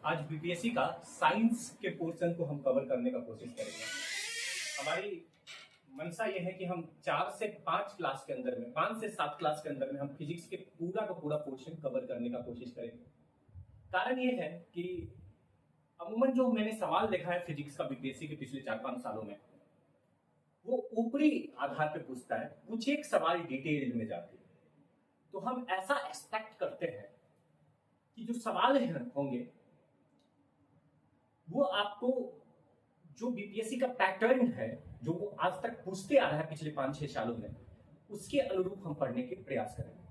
आज बीपीएससी का साइंस के पोर्शन को हम कवर करने का कोशिश करेंगे। हमारी मंशा ये है कि हम 4 से 5 क्लास के अंदर में 5 से 7 क्लास के अंदर में हम फिजिक्स के पूरा का पूरा पोर्शन कवर करने का कोशिश करेंगे। कारण ये है कि अमूमन जो मैंने सवाल देखा है फिजिक्स का बीपीएससी के पिछले 4-5 सालों में, वो ऊपरी आधार पे पूछता है, कुछ एक सवाल डिटेल में जाते हैं। तो हम ऐसा एक्सपेक्ट करते हैं कि जो सवाल होंगे वो आपको जो बीपीएससी का पैटर्न है जो वो आज तक पूछते आ रहा है पिछले 5-6 सालों में, उसके अनुरूप हम पढ़ने के प्रयास करेंगे,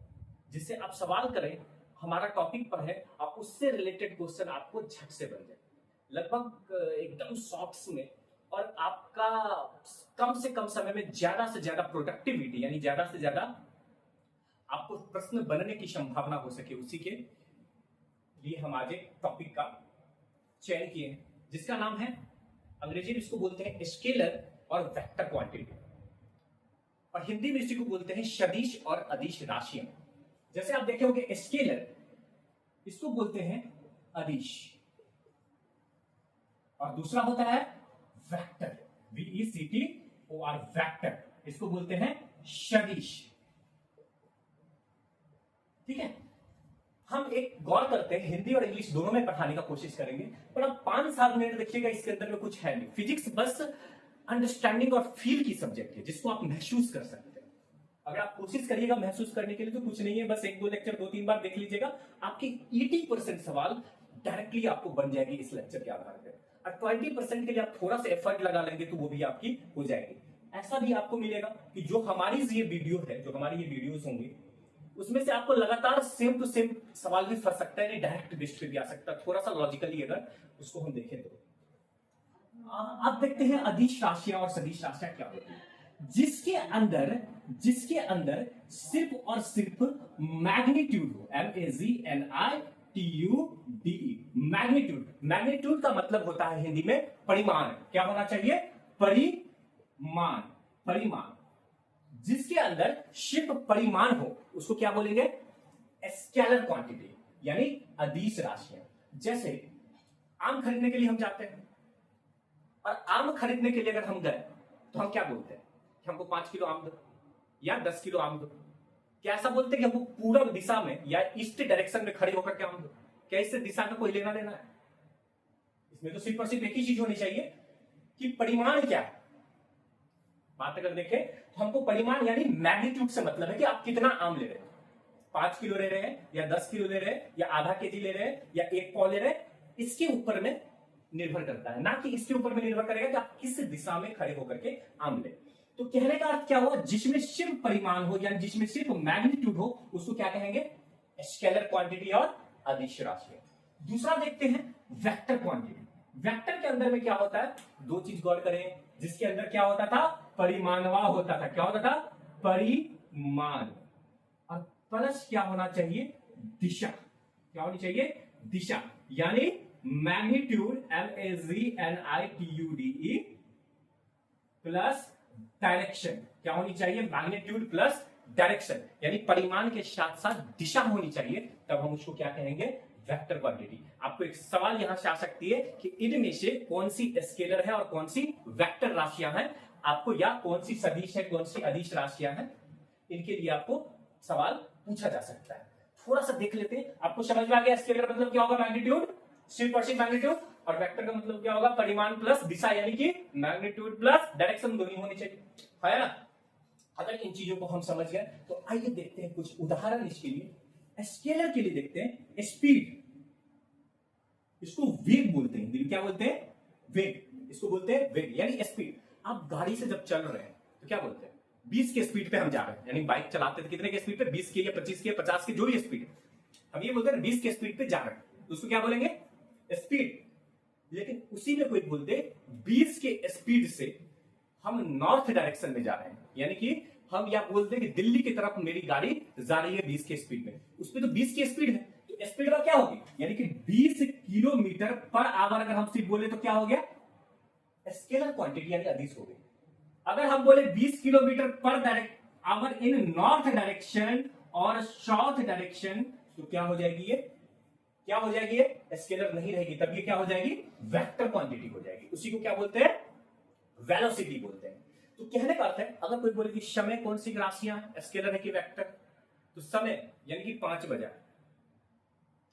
जिससे आप सवाल करें, हमारा टॉपिक पर है, आप उससे रिलेटेड क्वेश्चन आपको झट से बन जाए, लगभग एकदम शॉर्ट्स में, और आपका कम से कम समय में ज्यादा से ज्यादा प्रोडक्टिविटी यानी ज्यादा से ज्यादा आपको प्रश्न बनने की संभावना हो सके, उसी के लिए हम आज एक टॉपिक का चयन किए हैं जिसका नाम है, अंग्रेजी में इसको बोलते हैं स्केलर और वेक्टर क्वांटिटी, और हिंदी में इसी को बोलते हैं सदिश और अदिश राशियां। जैसे आप देखे होंगे स्केलर इसको बोलते हैं अदिश, और दूसरा होता है वेक्टर, VECTOR वेक्टर, इसको बोलते हैं सदिश। ठीक है, हम एक गौर करते हैं, हिंदी और इंग्लिश दोनों में पढ़ाने का कोशिश करेंगे, पर अब 5-7 मिनट देखिएगा, इसके अंदर में कुछ है नहीं। फिजिक्स बस अंडरस्टैंडिंग और फील की सब्जेक्ट है जिसको आप महसूस कर सकते हैं। अगर आप कोशिश करिएगा महसूस करने के लिए तो कुछ नहीं है, बस 1-2 लेक्चर 2-3 बार देख लीजिएगा, आपकी 80% सवाल डायरेक्टली आपको बन जाएगी इस लेक्चर के आधार पर, और 20% के लिए आप थोड़ा सा एफर्ट लगा लेंगे तो वो भी आपकी हो जाएगी। ऐसा भी आपको मिलेगा कि जो हमारी ये वीडियो है, जो हमारी ये वीडियोस होंगी, उसमें से आपको लगातार सेम टू सेम सवाल भी फंस सकता है, डायरेक्ट बेस्ट पे भी आ सकता है, थोड़ा सा लॉजिकली अगर उसको हम देखें तो। आप देखते हैं अदिश राशियां और सदिश राशियां क्या होती है, जिसके अंदर सिर्फ और सिर्फ मैग्नीट्यूड हो, MAGNITUDE, मैग्नीट्यूड का मतलब होता है हिंदी में परिमाण। क्या होना चाहिए? परिमाण। जिसके अंदर सिर्फ परिमाण हो उसको क्या बोलेंगे? स्केलर क्वांटिटी, यानी अदिश राशियां। जैसे आम खरीदने के लिए हम जाते हैं, और आम खरीदने के लिए अगर हम गए तो हम क्या बोलते हैं कि हमको 5 किलो आम दो या 10 किलो आम दो। क्या ऐसा बोलते हैं कि हमको पूरब दिशा में या ईस्ट डायरेक्शन में खड़े होकर के आम दो? क्या इससे दिशा का कोई लेना देना है? इसमें तो सिर्फ और सिर्फ एक ही चीज होनी चाहिए कि परिमाण क्या है। बात अगर देखें तो हमको परिमाण यानी मैग्नीट्यूड से मतलब है कि आप कितना आम ले रहे हैं, 5 किलो ले रहे हैं या 10 किलो ले रहे हैं या आधा केजी ले रहे हैं या 1 पाव ले रहे हैं, इसके ऊपर में निर्भर करता है, ना कि इसके ऊपर में निर्भर करेगा कि आप किस दिशा में खड़े होकर के आम ले। तो कहने का अर्थ क्या हुआ? जिसमें सिर्फ परिमाण हो यानी जिसमें सिर्फ मैग्नीट्यूड हो उसको क्या कहेंगे? स्केलर क्वांटिटी और अदिश राशि। दूसरा देखते हैं वेक्टर क्वांटिटी। वेक्टर के अंदर में क्या होता है? 2 चीज गौर करें, जिसके अंदर क्या होता था? परिमाणवा होता था। क्या होता था? परिमाण, और प्लस क्या होना चाहिए? दिशा। क्या होनी चाहिए? दिशा, यानी मैग्नीट्यूड MAGNITUDE प्लस डायरेक्शन। क्या होनी चाहिए? मैग्नीट्यूड प्लस डायरेक्शन, यानी परिमाण के साथ साथ दिशा होनी चाहिए, तब हम उसको क्या कहेंगे? Vector quantity. आपको एक सवाल यहां से आ सकती है कि इनमें से कौन सी स्केलर है और कौन सी वेक्टर राशियां हैं, आपको, या कौन सी सदिश है कौन सी अदिश राशियां हैं, इनके लिए आपको सवाल पूछा जा सकता है। थोड़ा सा देख लेते हैं, आपको समझ में आ गया स्केलर मतलब क्या होगा? मैग्नीट्यूड, सिर्फ और सिर्फ मैग्नीट्यूड, और वेक्टर का मतलब क्या होगा? परिमाण प्लस दिशा, यानी कि मैग्नीट्यूड प्लस डायरेक्शन दोनों होनी चाहिए, है ना? अगर इन चीजों को हम समझ गए तो आइए देखते हैं कुछ उदाहरण इसके लिए। स्केलर के लिए देखते हैं स्पीड, इसको वेग बोलते हैं, क्या बोलते हैं? वेग, इसको बोलते हैं वेग यानी स्पीड। आप गाड़ी से जब चल रहे हैं तो क्या बोलते हैं? 20 के स्पीड पे हम जा रहे हैं, यानी बाइक चलाते थे कितने के स्पीड पे? 20 के या 25 के या 50 के, जो भी स्पीड है, हम ये बोलते हैं 20 के स्पीड पे जा रहे हैं, तो उसको क्या बोलेंगे? स्पीड। लेकिन उसी में कोई बोलते 20 के स्पीड से हम नॉर्थ डायरेक्शन में जा रहे हैं, यानी कि हम या बोलते हैं कि दिल्ली की तरफ मेरी गाड़ी जा रही है 20 के स्पीड में, उसमें तो 20 की स्पीड है, तो स्पीड का क्या होगी? यानी कि 20 किलोमीटर पर आवर अगर हम सिर्फ बोले तो क्या हो गया? स्केलर क्वांटिटी यानी अदिश हो गई। अगर हम बोले 20 किलोमीटर पर आवर इन नॉर्थ डायरेक्शन और साउथ डायरेक्शन, तो क्या हो जाएगी? ये क्या हो जाएगी, ये स्केलर नहीं रहेगी, तब ये क्या हो जाएगी, वेक्टर क्वांटिटी हो जाएगी। उसी को क्या बोलते हैं, वेलोसिटी बोलते हैं। तो कहने का अर्थ है, अगर कोई बोले कि समय कौन सी राशियां हैं, स्केलर है कि वेक्टर, तो समय यानी कि 5 बजा,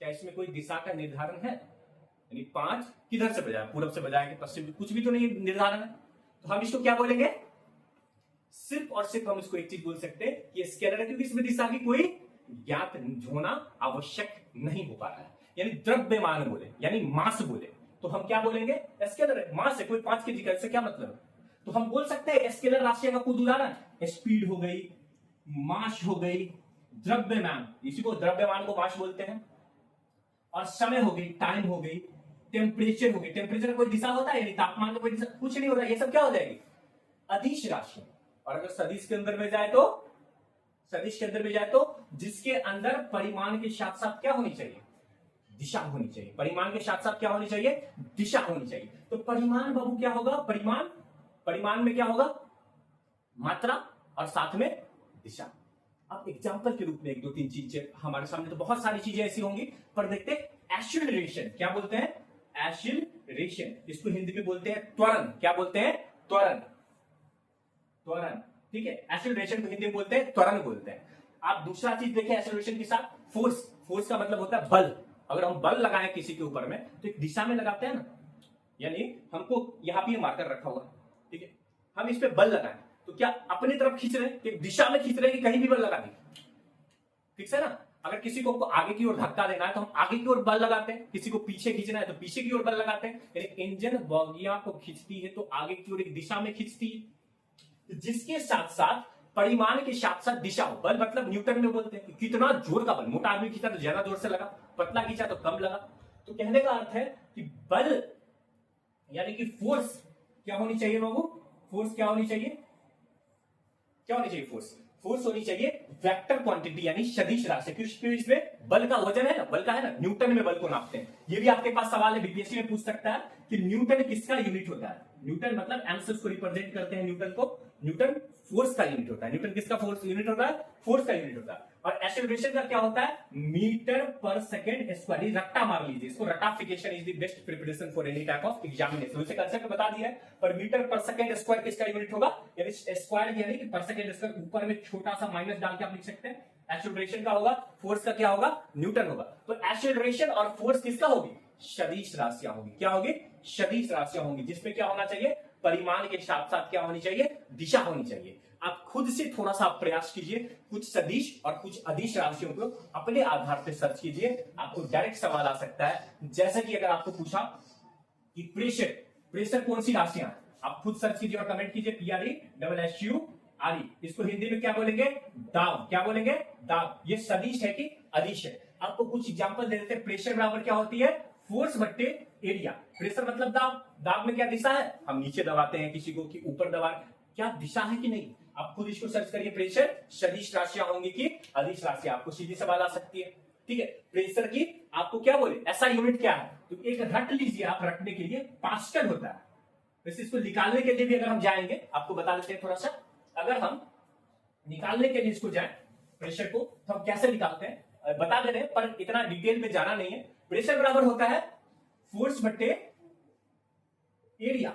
क्या इसमें कोई दिशा का निर्धारण है, यानी 5 किधर से बजाए, पूरब से बजाए कि पश्चिम, कुछ भी तो नहीं निर्धारण है। तो हम इसको क्या बोलेंगे, सिर्फ और सिर्फ हम इसको एक चीज बोल सकते हैं कि स्केलर है, क्योंकि इसमें दिशा की कोई ज्ञात होना आवश्यक नहीं हो पा रहा है। यानी द्रव्यमान बोले, यानी मास बोले, तो हम क्या बोलेंगे, स्केलर है, मास है, कोई 5 केजी का, इससे क्या मतलब है। तो हम बोल सकते हैं स्केलर राशियों का कुछ उदाहरण, स्पीड हो गई, मास हो गई, द्रव्यमान, इसी को द्रव्यमान को मास बोलते हैं, और समय हो गई, टाइम हो गई, टेम्परेचर हो गई, टेम्परेचर कोई दिशा होता है, यानी तापमान का कोई दिशा कुछ नहीं होता, ये सब क्या हो जाएगी, अदिश राशि। और अगर सदिश के अंदर में जाए तो, सदिश के अंदर में जाए तो जिसके अंदर परिमाण के साथ साथ क्या होनी चाहिए, दिशा होनी चाहिए। परिमाण के साथ साथ क्या होनी चाहिए, दिशा होनी चाहिए। तो परिमाण बाबू क्या होगा, परिमाण, परिमाण में क्या होगा, मात्रा और साथ में दिशा। अब एग्जांपल के रूप में 1-2-3 चीजें हमारे सामने, तो बहुत सारी चीजें ऐसी होंगी, पर देखते हैं एक्सीलरेशन, क्या बोलते हैं, एक्सीलरेशन, इसको हिंदी में बोलते हैं त्वरण, क्या बोलते हैं, त्वरण, त्वरण, ठीक है, एक्सीलरेशन को हिंदी में बोलते हैं त्वरण बोलते हैं। आप दूसरा चीज देखें एक्सीलरेशन के साथ, फोर्स, फोर्स का मतलब होता है बल। अगर हम बल लगाएं किसी के ऊपर में तो एक दिशा में लगाते हैं ना, यानी हमको यहां पे मार्कर रखा हुआ, ठीक है, हम इस पे बल लगाएं तो क्या अपनी तरफ खींच रहे हैं, कि दिशा में खींच रहे हैं, कि कहीं भी बल लगा दें, ठीक है ना। अगर किसी को आगे की ओर धक्का देना है तो हम आगे की ओर बल लगाते हैं, किसी को पीछे खींचना है तो पीछे की ओर बल लगाते हैं। यानी इंजन बोगियां को खींचती है तो आगे की ओर एक दिशा में खींचती है, जिसके साथ साथ परिमाण के साथ साथ दिशा हो। बल मतलब न्यूटन में बोलते हैं कि कितना जोर का बल, मोटा आदमी खींचा तो ज्यादा जोर से लगा, पतला खींचा तो कम लगा। तो कहने का अर्थ है कि बल यानी कि फोर्स क्या होनी चाहिए बाबू, फोर्स क्या होनी चाहिए, क्या होनी चाहिए, फोर्स, फोर्स होनी चाहिए वेक्टर क्वांटिटी, यानी सदिश राशि। क्योंकि इसमें बल का वजन है ना, बल का है ना, न्यूटन में बल को नापते हैं। ये भी आपके पास सवाल है, बीपीएससी में पूछ सकता है कि न्यूटन किसका यूनिट होता है। न्यूटन मतलब एंसर्स को रिप्रेजेंट करते हैं, न्यूटन को, न्यूटन फोर्स का यूनिट होता है। न्यूटन किसका फोर्स यूनिट होता है, फोर्स का यूनिट होता है। और एक्सेलरेशन का क्या होता है, मीटर पर सेकंड स्क्वायर, रट्टा मार लीजिए इसको, ratification is the best preparation for any type of examination. उसे कंसेप्ट बता दिया है, पर मीटर पर सेकंड स्क्वायर किसका यूनिट होगा, यानी स्क्वायर यानी कि पर सेकंड स्क्वायर, ऊपर में छोटा सा माइनस डाल के आप लिख सकते हैं। एक्सेलरेशन का होगा, फोर्स का क्या होगा, न्यूटन होगा। तो एक्सेलरेशन और फोर्स किसका होगी, सदिश राशियां होगी। क्या होगी, सदिश राशियां होंगी, जिसमें क्या होना चाहिए, परिमाण के साथ साथ क्या होनी चाहिए, दिशा होनी चाहिए। आप खुद से थोड़ा सा प्रयास कीजिए, कुछ सदिश और कुछ अदिश राशियों को अपने आधार पर सर्च कीजिए, आपको डायरेक्ट सवाल आ सकता है। जैसे कि अगर आपको पूछा कि प्रेशर, प्रेशर कौन सी राशियां, आप खुद सर्च कीजिए और कमेंट कीजिए, PRESSURE, इसको हिंदी में क्या बोलेंगे, दाब, क्या बोलेंगे, दाब। ये सदिश है कि अदिश है। आपको कुछ एग्जांपल दे देते हैं। प्रेशर बराबर क्या होती है, फोर्स बट्टे एरिया। प्रेशर मतलब दाब, दाब में क्या दिशा है, हम नीचे दबाते हैं किसी को कि ऊपर दबा, क्या दिशा है कि नहीं। आप खुद इसको सर्च करिए, प्रेशर सदिश राशियां होंगी कि अदिश राशियां, आपको सीधी सवाल आ सकती है, ठीक है। प्रेशर की आपको क्या बोले, ऐसा यूनिट क्या है, तो एक रट लीजिए आप, रखने के लिए पास्कल होता है। वैसे इसको निकालने के लिए भी अगर हम जाएंगे, आपको बता देते हैं थोड़ा सा, अगर हम निकालने के लिए इसको जाए प्रेशर को, तो हम कैसे निकालते हैं बता दे रहे हैं, पर इतना डिटेल में जाना नहीं है। प्रेशर बराबर होता है फोर्स बट्टे एरिया,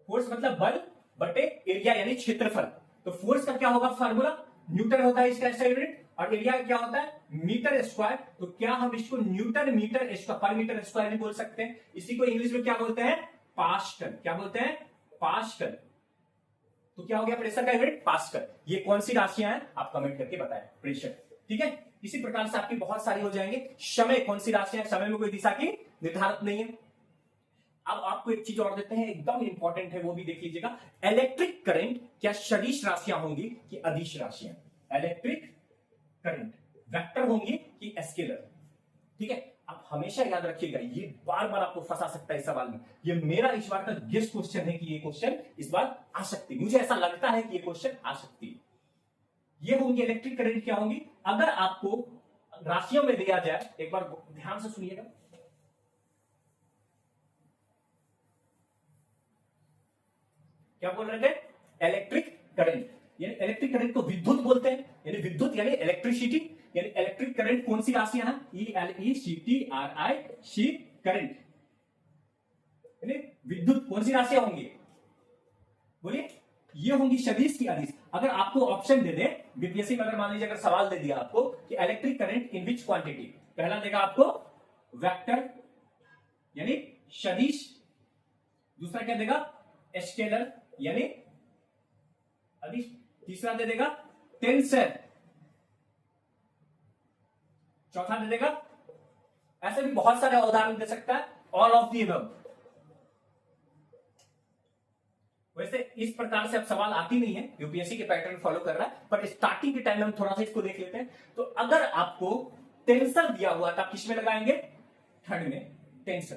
फोर्स मतलब बल बटे एरिया यानी क्षेत्रफल। तो फोर्स का क्या होगा फार्मूला, न्यूटन होता है इसका ऐसा यूनिट, और एरिया क्या होता है, मीटर स्क्वायर। तो क्या हम इसको न्यूटन मीटर स्क्वायर, पर मीटर स्क्वायर भी बोल सकते हैं। इसी को इंग्लिश में क्या बोलते हैं, पास्कल, क्या बोलते हैं, पास्कल। तो क्या हो गया प्रेशर का यूनिट, पास्कल। ये कौन सी राशियां हैं आप कमेंट करके बताएं, प्रेशर, ठीक है। इसी प्रकार से आपकी बहुत सारी हो जाएंगे। समय कौन सी राशियां हैं, समय में कोई दिशा की निर्धारित नहीं है। अब आपको एक चीज और देते हैं, एकदम इंपॉर्टेंट है, वो भी देख लीजिएगा। इलेक्ट्रिक करंट क्या सदिश राशियां होंगी कि अदिश राशियां, इलेक्ट्रिक करंट वेक्टर होंगी कि स्केलर, ठीक है। आप हमेशा याद रखिएगा, ये बार बार आपको फंसा सकता है इस सवाल में। ये मेरा इस बार का गेस्ट क्वेश्चन है कि ये क्वेश्चन इस बार आ सकती है, मुझे ऐसा लगता है कि ये क्वेश्चन आ सकती है। ये होंगी इलेक्ट्रिक करंट क्या होंगी, अगर आपको राशियों में दिया जाए, एक बार ध्यान से सुनिएगा। क्या बोल रहे थे, इलेक्ट्रिक करंट, यानी इलेक्ट्रिक करंट को विद्युत बोलते हैं, यानी विद्युत यानी इलेक्ट्रिसिटी, यानी इलेक्ट्रिक करंट कौन सी राशियां हैं, ELECTRI, शी करंट, यानी विद्युत कौन सी राशियां होंगी, बोलिए, ये होंगी सदिश की अदिश। अगर आपको ऑप्शन दे दे बीपीएससी में, अगर मान लीजिए अगर सवाल दे दिया आपको कि electric current in which quantity, पहला देगा आपको वेक्टर यानी सदिश, दूसरा क्या देगा स्केलर यानी अदिश, तीसरा दे देगा टेंसर, चौथा दे देगा, ऐसे भी बहुत सारे उदाहरण दे सकता है, ऑल ऑफ दी अबव। वैसे इस प्रकार से अब सवाल आती नहीं है, यूपीएससी के पैटर्न फॉलो कर रहा है, पर स्टार्टिंग के टाइम में हम थोड़ा सा इसको देख लेते हैं। तो अगर आपको टेंसर दिया हुआ था, किस में लगाएंगे, थर्ड में टेंसर,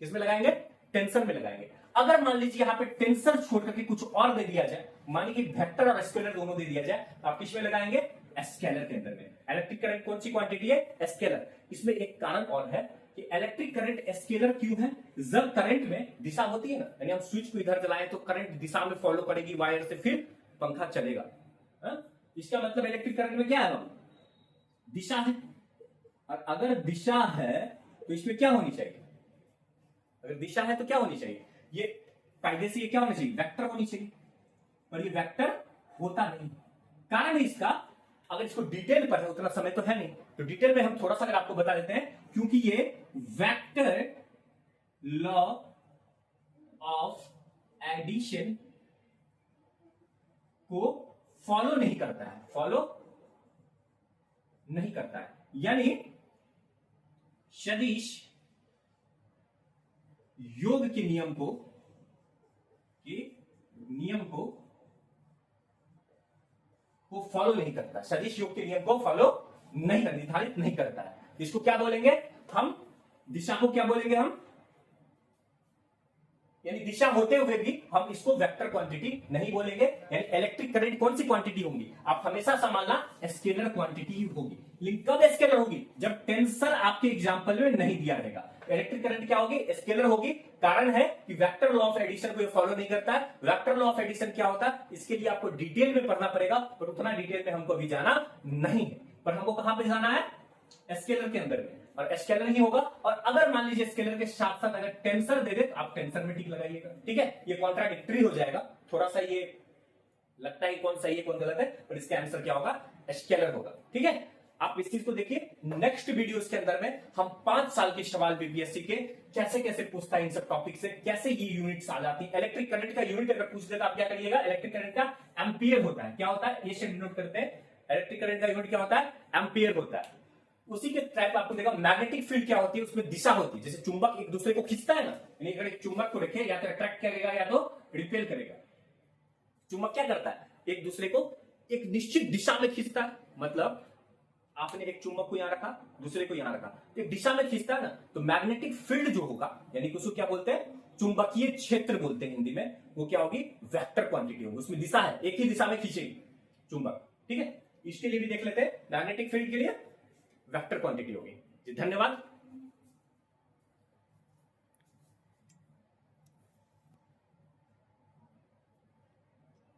किसमें लगाएंगे, टेंसर में लगाएंगे। अगर मान लीजिए यहाँ पे टेंसर छोड़ करके कुछ और दे दिया जाए, मान लीजिए वेक्टर और स्केलर दोनों दे दिया जाए, तो आप किस में लगाएंगे, स्केलर के अंदर में। इलेक्ट्रिक करंट कौन सी क्वांटिटी है, स्केलर। इसमें एक कारण और है कि इलेक्ट्रिक करंट स्केलर क्यों है, जब करंट में दिशा होती है ना, यानी हम स्विच को इधर जलाएं तो करंट दिशा में फॉलो करेगी वायर से, फिर पंखा चलेगा। इसका मतलब इलेक्ट्रिक करंट में क्या है, दिशा है। और अगर दिशा है तो इसमें क्या होनी चाहिए, अगर दिशा है तो क्या होनी चाहिए, ये कायदे से ये क्या होना चाहिए, वेक्टर होनी चाहिए, पर ये वेक्टर होता नहीं। कारण है इसका, अगर इसको डिटेल पर है, उतना समय तो है नहीं, तो डिटेल में हम थोड़ा सा अगर आपको बता देते हैं, क्योंकि ये वेक्टर लॉ ऑफ एडिशन को फॉलो नहीं करता है, फॉलो नहीं करता है। यानी सदिश योग के नियम को फॉलो नहीं करता, सदिश योग के नियम को फॉलो नहीं कर, निर्धारित नहीं करता है। इसको क्या बोलेंगे हम, दिशा को क्या बोलेंगे हम, यानी दिशा होते हुए भी हम इसको वेक्टर क्वांटिटी नहीं बोलेंगे। यानी इलेक्ट्रिक करंट कौन सी क्वांटिटी होंगी, आप हमेशा संभालना स्केलर क्वांटिटी ही होगी। लेकिन कब स्केलर होगी, जब टेंसर आपके एग्जांपल में नहीं दिया रहेगा। इलेक्ट्रिक करंट क्या होगी, स्केलर होगी। कारण है कि वेक्टर लॉ ऑफ एडिशन को ये फॉलो नहीं करता है। वेक्टर लॉ ऑफ एडिशन क्या होता है, इसके लिए आपको डिटेल में पढ़ना पड़ेगा, पर उतना डिटेल में हमको अभी जाना नहीं है। पर हमको कहां पे जाना है, स्केलर के अंदर में, और स्केलर ही होगा। और अगर मान लीजिए स्केलर के साथ साथ अगर टेंसर दे दे तो आप टेंसर में टिक लगाइएगा, ठीक है। ये कॉन्ट्राडिक्टरी हो जाएगा, थोड़ा सा ये लगता है कौन सही है कौन गलत है, पर इसका आंसर क्या होगा, स्केलर होगा, ठीक है। आप इस चीज को देखिए। नेक्स्ट वीडियोस के अंदर में हम 5 साल के सवाल बीपीएससी के कैसे कैसे पूछता है इन सब टॉपिक से, कैसे ये यूनिट्स आ जाती है। इलेक्ट्रिक करंट का यूनिट अगर पूछ देगा आप क्या करिएगा, इलेक्ट्रिक करंट का एम्पियर होता है। क्या होता है, ये से डिनोट करते हैं, इलेक्ट्रिक करंट का यूनिट क्या होता है, एम्पियर होता है। उसी के टाइप आपको देखा मैग्नेटिक फील्ड क्या होती है, उसमें दिशा होती है। जैसे चुंबक एक दूसरे को खींचता है ना, यानी अगर एक चुंबक को रखे या तो अट्रैक्ट करेगा या तो रिपेल करेगा। चुंबक क्या करता है, एक दूसरे को एक निश्चित दिशा में खींचता है। मतलब आपने एक चुंबक को यहां रखा, दूसरे को यहां रखा, एक दिशा में खींचता है ना, तो मैग्नेटिक फील्ड जो होगा, यानी उसको क्या बोलते हैं, चुंबकीय क्षेत्र बोलते हैं हिंदी में, वो क्या होगी, वेक्टर क्वांटिटी होगी। उसमें दिशा है, एक ही दिशा में खींचेगी चुंबक, ठीक है। इसके लिए भी देख लेते हैं, मैग्नेटिक फील्ड के लिए वेक्टर क्वांटिटी होगी। धन्यवाद।